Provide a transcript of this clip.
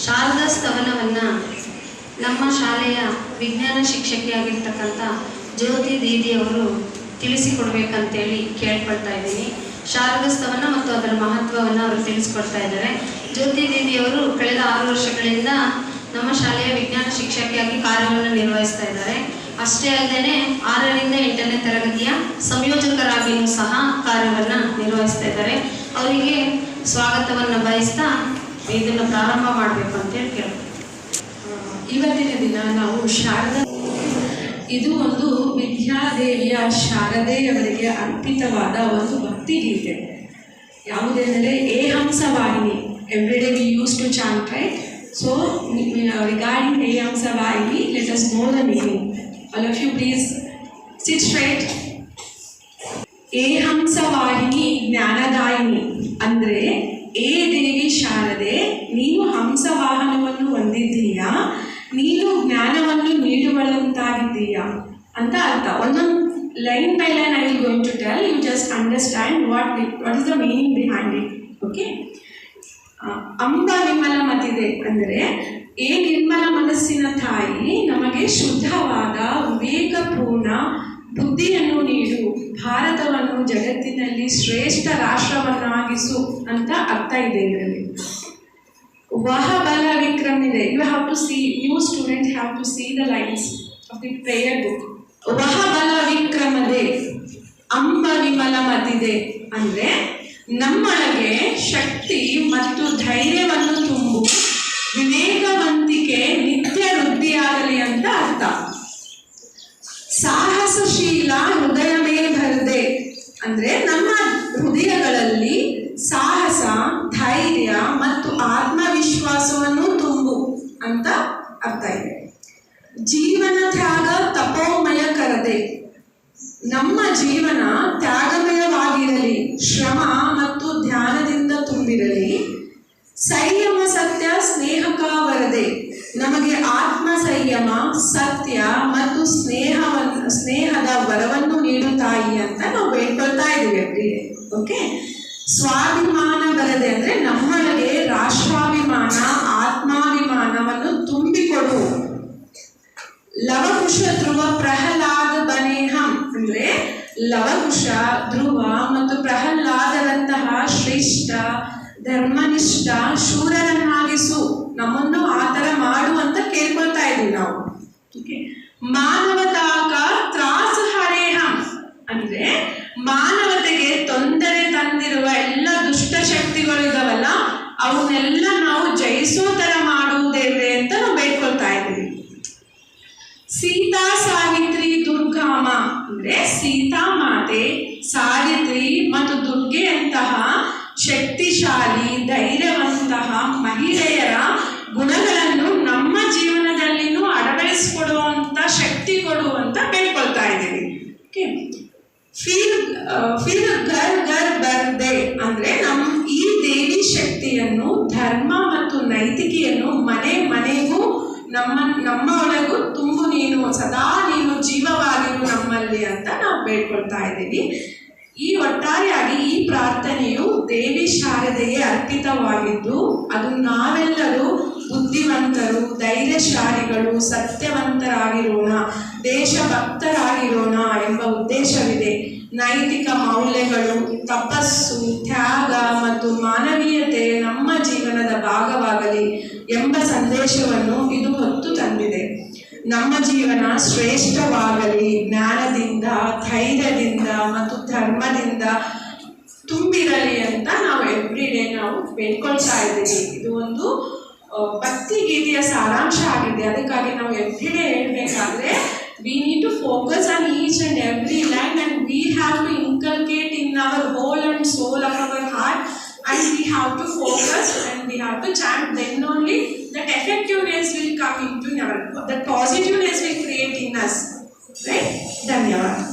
ಶಾರದಾ ಸ್ತವನವನ್ನು ನಮ್ಮ ಶಾಲೆಯ ವಿಜ್ಞಾನ ಶಿಕ್ಷಕಿಯಾಗಿರ್ತಕ್ಕಂಥ ಜ್ಯೋತಿ ದೀದಿಯವರು ತಿಳಿಸಿಕೊಡ್ಬೇಕಂತೇಳಿ ಕೇಳ್ಕೊಳ್ತಾ ಇದ್ದೀನಿ. ಶಾರದಾ ಸ್ತವನ ಮತ್ತು ಅದರ ಮಹತ್ವವನ್ನು ಅವರು ತಿಳಿಸ್ಕೊಡ್ತಾ ಇದ್ದಾರೆ. ಜ್ಯೋತಿ ದೀದಿಯವರು ಕಳೆದ 6 ವರ್ಷಗಳಿಂದ ನಮ್ಮ ಶಾಲೆಯ ವಿಜ್ಞಾನ ಶಿಕ್ಷಕಿಯಾಗಿ ಕಾರ್ಯವನ್ನು ನಿರ್ವಹಿಸ್ತಾ ಇದ್ದಾರೆ. ಅಷ್ಟೇ ಅಲ್ಲದೆ 6ರಿಂದ 8ನೇ ತರಗತಿಯ ಸಂಯೋಜಕರಾಗಿಯೂ ಸಹ ಕಾರ್ಯವನ್ನು ನಿರ್ವಹಿಸ್ತಾ ಇದ್ದಾರೆ. ಅವರಿಗೆ ಸ್ವಾಗತವನ್ನು ಬಯಸ್ತಾ ಇದನ್ನು ಪ್ರಾರಂಭ ಮಾಡಬೇಕು ಅಂತೇಳಿ ಕೇಳ್ತೀವಿ. ಇವತ್ತಿನ ದಿನ ನಾವು ಇದು ಒಂದು ವಿದ್ಯಾದೇವಿಯ ಶಾರದೆಯವರಿಗೆ ಅರ್ಪಿತವಾದ ಒಂದು ಭಕ್ತಿಗೀತೆ. ಯಾವುದೆಂದರೆ ಏ Hamsavahini. Every day we use to chant, right? So regarding ಏ Hamsavahini, let us know the meaning. All of you please sit straight. ಏ ಹಂಸವಾಹಿನಿ ಜ್ಞಾನದಾಯಿನಿ ಅಂದರೆ, ಏ ದೇವಿ ಶಾರದೆ, ನೀನು ಹಂಸವಾಹನವನ್ನು ಹೊಂದಿದ್ದೀಯಾ, ನೀನು ಜ್ಞಾನವನ್ನು ನೀಡುವಳಂತಾಗಿದ್ದೀಯಾ ಅಂತ ಅರ್ಥ. ಒಂದೊಂದು line by line I will going to tell, you just understand what is the meaning behind it. Okay. ಅಂಬ ನಿರ್ಮಲ ಮತಿದೆ ಅಂದರೆ, ಏ ನಿರ್ಮಲ ಮನಸ್ಸಿನ ತಾಯಿ, ನಮಗೆ ಶುದ್ಧವಾದ ವಿವೇಕಪೂರ್ಣ ಬುದ್ಧಿಯನ್ನು ನೀಡು, ಭಾರತವನ್ನು ಜಗತ್ತಿನಲ್ಲಿ ಶ್ರೇಷ್ಠ ರಾಷ್ಟ್ರವನ್ನಾಗಿಸು ಅಂತ ಅರ್ಥ ಇದೆ ಇದರಲ್ಲಿ. ವಹ ಬಲ ವಿಕ್ರಮ್ ಇದೆ. You have to see, new student have to see the lines of the prayer book. ವಹ ಬಲ ವಿಕ್ರಮದೆ ಅಂಬ ವಿಮಲ ಮತಿದೆ ಅಂದರೆ, ನಮ್ಮೊಳಗೆ ಶಕ್ತಿ ಮತ್ತು ಧೈರ್ಯವನ್ನು ತುಂಬು, ವಿವೇಕವಂತಿಕೆ ನಿತ್ಯ ವೃದ್ಧಿಯಾಗಲಿ ಅಂತ ಅರ್ಥ. ಸಾಹಸಶೀಲ ಹೃದಯವೇ ಭರದೆ ಅಂದರೆ, ನಮ್ಮ ಹೃದಯಗಳಲ್ಲಿ ಸಾಹಸ, ಧೈರ್ಯ ಮತ್ತು ಆತ್ಮವಿಶ್ವಾಸವನ್ನು ತುಂಬು ಅಂತ ಅರ್ಥ ಇದೆ. ಜೀವನ ತ್ಯಾಗ ತಪೋಮಯ ಕರದೆ, ನಮ್ಮ ಜೀವನ ತ್ಯಾಗಮಯವಾಗಿರಲಿ, ಶ್ರಮ ಮತ್ತು ಧ್ಯಾನದಿಂದ ತುಂಬಿರಲಿ. ಸಂಯಮ ಸತ್ಯ ಸ್ನೇಹಕ ವರದೆ, ನಮಗೆ ಆತ್ಮ ಸಂಯಮ, ಸತ್ಯ ಮತ್ತು ಸ್ನೇಹದ ವರವನ್ನು ನೀಡು ತಾಯಿ ಅಂತ ನಾವು ಬೇಡ್ಕೊಳ್ತಾ ಇದ್ದೀವಿ ಎವ್ರಿಡೇ. ಓಕೆ. ಸ್ವಾಭಿಮಾನ ಬರದೆ ಅಂದರೆ, ನಮ್ಮೊಳಗೆ ರಾಷ್ಟ್ರಾಭಿಮಾನ, ಆತ್ಮಾಭಿಮಾನವನ್ನು ತುಂಬಿಕೊಡು. ಲವಕುಶ ಧ್ರುವ ಪ್ರಹ್ಲಾದ ಬನೇಹಂ ಅಂದರೆ, ಲವಕುಶ, ಧ್ರುವ ಮತ್ತು ಪ್ರಹ್ಲಾದರಂತಹ ಶ್ರೇಷ್ಠ ಧರ್ಮನಿಷ್ಠ ಶೂರರನ್ನಾಗಿಸು, ನಮ್ಮನ್ನು ಆ ಥರ ಮಾಡು ಅಂತ ಕೇಳ್ಕೊಳ್ತಾ ಇದ್ದೀವಿ ನಾವು. ಓಕೆ. ಮಾನವತಾಕ ತ್ರಾಸ ಹರೇಹಂ ಅಂದರೆ, ಮಾನವತೆಗೆ ತೊಂದರೆ ತಂದಿರುವ ಎಲ್ಲ ದುಷ್ಟಶಕ್ತಿಗಳು ಇದಾವಲ್ಲ, ಅವನ್ನೆಲ್ಲ ನಾವು ಜಯಿಸೋ ಥರ ಮಾಡುವುದೇವೆ ಅಂತ ನಾವು ಬೇಡ್ಕೊಳ್ತಾ ಇದ್ದೀವಿ. ಸೀತಾ ಸಾವಿತ್ರಿ ದುರ್ಗಾಮ ಅಂದರೆ, ಸೀತಾ ಮಾತೆ, ಸಾವಿತ್ರಿ ಮತ್ತು ದುರ್ಗೆಯಂತಹ ಶಕ್ತಿಶಾಲಿ ಧೈರ್ಯವಂತಹ ಮಹಿಳೆಯರ ಗುಣಗಳನ್ನು ನಮ್ಮ ಜೀವನದಲ್ಲಿನೂ ಅಳವಡಿಸಿಕೊಡುವಂಥ ಶಕ್ತಿ ಕೊಡುವಂತ ಬೇಡ್ಕೊಳ್ತಾ ಇದ್ದೀವಿ. ಓಕೆ. ಫಿರ್ ಘರ್ ಘರ್ ಬರ್ದೆ ಅಂದರೆ, ಈ ದೇವಿ ಶಕ್ತಿಯನ್ನು, ಧರ್ಮ ಮತ್ತು ನೈತಿಕೆಯನ್ನು ಮನೆ ಮನೆಗೂ ನಮ್ಮ ಒಳಗೂ ತುಂಬು, ನೀನು ಸದಾ ನೀನು ಜೀವವಾಗಿರು ನಮ್ಮಲ್ಲಿ ಅಂತ ನಾವು ಬೇಡ್ಕೊಳ್ತಾ ಇದ್ದೀವಿ. ಈ ಒಟ್ಟಾರೆಯಾಗಿ ಈ ಪ್ರಾರ್ಥನೆಯು ದೇವಿ ಶಾರದೆಗೆ ಅರ್ಪಿತವಾಗಿದ್ದು, ಅದು ನಾವೆಲ್ಲರೂ ಬುದ್ಧಿವಂತರು, ಧೈರ್ಯಶಾಲಿಗಳು, ಸತ್ಯವಂತರಾಗಿರೋಣ, ದೇಶಭಕ್ತರಾಗಿರೋಣ ಎಂಬ ಉದ್ದೇಶವಿದೆ. ನೈತಿಕ ಮೌಲ್ಯಗಳು, ತಪಸ್ಸು, ತ್ಯಾಗ ಮತ್ತು ಮಾನವೀಯತೆ ನಮ್ಮ ಜೀವನದ ಭಾಗವಾಗಲಿ ಎಂಬ ಸಂದೇಶವನ್ನು ಇದು ಹೊತ್ತು ತಂದಿದೆ. ನಮ್ಮ ಜೀವನ ಶ್ರೇಷ್ಠವಾಗಲಿ, ಜ್ಞಾನದಿಂದ, ಧೈರ್ಯದಿಂದ ಮತ್ತು ಧರ್ಮದಿಂದ ತುಂಬಿರಲಿ ಅಂತ ನಾವು ಎವ್ರಿಡೇ ನಾವು ಬೇಡ್ಕೊಳ್ತಾ ಇದ್ದೀವಿ. ಇದು ಒಂದು ಭಕ್ತಿ ಗೀತೆಯ ಸಾರಾಂಶ ಆಗಿದೆ. ಅದಕ್ಕಾಗಿ ನಾವು ಎವ್ರಿಡೇ ಹೇಳಬೇಕಾದ್ರೆ, we need to focus on each and every line, and we have to inculcate in our whole and soul of our heart, and we have to focus and we have to chant. Then only that effectiveness will come into our, that positiveness will create in us, right? Dhanyavad.